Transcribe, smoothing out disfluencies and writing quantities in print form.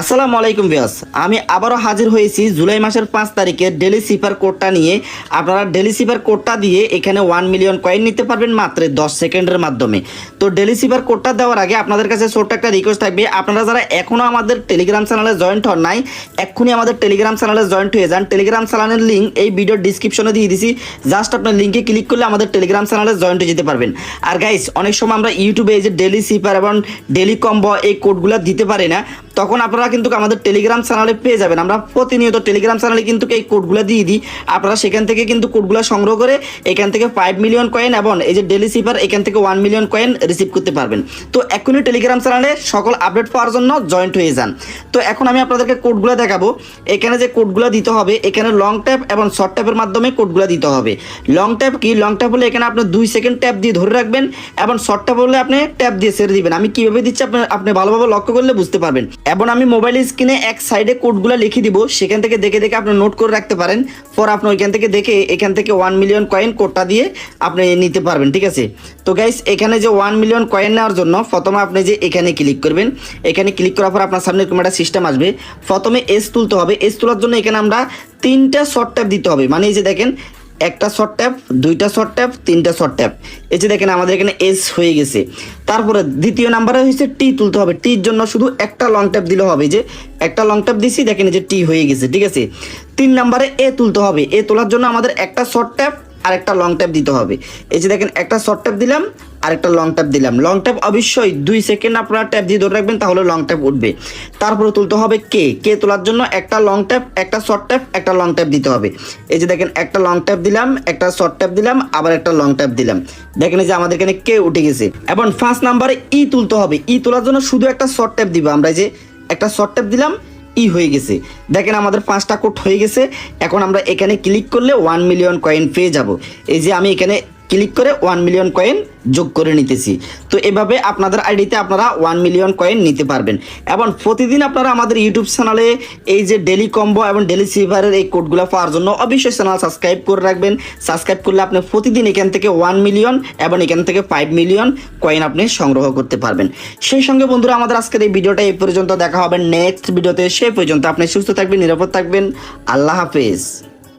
আসসালামু আলাইকুম ভিউয়ার্স, আমি আবারও হাজির হয়েছি জুলাই মাসের 5 তারিখে ডেলি সিপার কোডটা নিয়ে। আপনারা ডেলি সিপার কোডটা দিয়ে এখানে 1 মিলিয়ন কয়েন নিতে পারবেন মাত্র 10 সেকেন্ডের মাধ্যমে। তো ডেলি সিপার কোডটা দেওয়ার আগে আপনাদের কাছে ছোট্ট একটা রিকোয়েস্ট থাকবে, আপনারা যারা এখনও আমাদের টেলিগ্রাম চ্যানেলে জয়েন্ট হন নাই, এক্ষুনি আমাদের টেলিগ্রাম চ্যানেলে জয়েন্ট হয়ে যান। টেলিগ্রাম চ্যানেলের লিঙ্ক এই ভিডিওর ডিসক্রিপশনে দিয়ে দিছি, জাস্ট আপনার লিঙ্কে ক্লিক করলে আমাদের টেলিগ্রাম চ্যানেলে জয়েন্ট হয়ে যেতে পারবেন। আর গাইস, অনেক সময় আমরা ইউটিউবে এই যে ডেলি সিপার এবং ডেলি কম্বো এই কোডগুলো দিতে পারি না, তখন আপনারা কিন্তু আমাদের টেলিগ্রাম চ্যানেলে পেয়ে যাবেন। আমরা প্রতিনিয়ত টেলিগ্রাম চ্যানেলে কিন্তু এই কোডগুলো দিয়ে দিই, আপনারা সেখান থেকে কিন্তু কোডগুলো সংগ্রহ করে এখান থেকে 5 মিলিয়ন কয়েন এবং এই যে ডেলি সিপার এখান থেকে 1 মিলিয়ন কয়েন রিসিভ করতে পারবেন। তো এখনই টেলিগ্রাম চ্যানেলে সকল আপডেট পাওয়ার জন্য জয়েন্ট হয়ে যান। তো এখন আমি আপনাদেরকে কোডগুলো দেখাবো। এখানে যে কোডগুলো দিতে হবে, এখানে লং ট্যাপ এবং শর্ট ট্যাপের মাধ্যমে কোডগুলো দিতে হবে। লং ট্যাপ কি? লং ট্যাপ হলে এখানে আপনি 2 সেকেন্ড ট্যাপ দিয়ে ধরে রাখবেন এবং শর্ট ট্যাপ হলে আপনি ট্যাপ দিয়ে ছেড়ে দিবেন। আমি কিভাবে দিচ্ছি আপনি ভালোভাবে লক্ষ্য করলে বুঝতে পারবেন। এবং আমি মোবাইল স্ক্রিনে এক সাইডে কোডগুলো লিখে দিব, সেখান থেকে দেখে দেখে আপনি নোট করে রাখতে পারেন। পর আপনি ওইখান থেকে দেখে এখান থেকে 1 মিলিয়ন কয়েন কোডটা দিয়ে আপনি নিতে পারবেন, ঠিক আছে? তো গাইস, এখানে যে 1 মিলিয়ন কয়েন নেওয়ার জন্য প্রথমে আপনি যে এখানে ক্লিক করবেন। এখানে ক্লিক করার পর আপনার সামনে এরকম একটা সিস্টেম আসবে। প্রথমে এস তুলতে হবে। এস তোলার জন্য এখানে আমরা 3টা শর্ট ট্যাপ দিতে হবে। মানে এই যে দেখেন, একটা শর্ট ট্যাপ, 2টা শর্ট ট্যাপ, 3টা শর্ট ট্যাপ। এই যে দেখেন আমাদের এখানে এস হয়ে গেছে। তারপরে দ্বিতীয় নাম্বারে হচ্ছে টি তুলতে হবে। টির জন্য শুধু একটা লং ট্যাপ দিলে হবে। যে একটা লং ট্যাপ দিছি, দেখেন এই যে টি হয়ে গেছে, ঠিক আছে? 3 নাম্বারে এ তুলতে হবে। এ তোলার জন্য আমাদের একটা শর্ট ট্যাপ আর একটা লং ট্যাপ দিতে হবে। এই যে দেখেন, একটা শর্ট ট্যাপ দিলাম আর একটা লং ট্যাপ দিলাম। লং ট্যাপ অবশ্যই 2 সেকেন্ড আপনারা ট্যাপ দিয়ে ধরে রাখবেন, তাহলে লং ট্যাপ উঠবে। তারপরে তুলতে হবে কে। কে তোলার জন্য একটা লং ট্যাপ, একটা শর্ট ট্যাপ, একটা লং ট্যাপ দিতে হবে। এই যে দেখেন, একটা লং ট্যাপ দিলাম, একটা শর্ট ট্যাপ দিলাম, আবার একটা লং ট্যাপ দিলাম। দেখেন এই যে আমাদের এখানে কে উঠে গেছে। এবং 5 নাম্বারে ই তুলতে হবে। ই তোলার জন্য শুধু একটা শর্ট ট্যাপ দিব। আমরা এই যে একটা শর্ট ট্যাপ দিলাম, ই হয়ে গেছে। দেখেন আমাদের 5টা কোড হয়ে গেছে। এখন আমরা এখানে ক্লিক করলে 1 মিলিয়ন কয়েন পেয়ে যাব। এই যে আমি এখানে ক্লিক করে 1 মিলিয়ন কয়েন যোগ করে নিতেছি। তো এভাবে আপনাদের আইডিতে আপনারা 1 মিলিয়ন কয়েন নিতে পারবেন। এবং প্রতিদিন আপনারা আমাদের ইউটিউব চ্যানেলে এই যে ডেলি কম্বো এবং ডেলি সিলভারের এই কোডগুলো পাওয়ার জন্য অবশ্যই চ্যানেল সাবস্ক্রাইব করে রাখবেন। সাবস্ক্রাইব করলে আপনি প্রতিদিন এখান থেকে 1 মিলিয়ন এবং এখান থেকে 5 মিলিয়ন কয়েন আপনি সংগ্রহ করতে পারবেন। সেই সঙ্গে বন্ধুরা, আমাদের আজকের এই ভিডিওটা এই পর্যন্ত। দেখা হবে নেক্সট ভিডিওতে। সেই পর্যন্ত আপনি সুস্থ থাকবেন, নিরাপদ থাকবেন। আল্লাহ হাফেজ।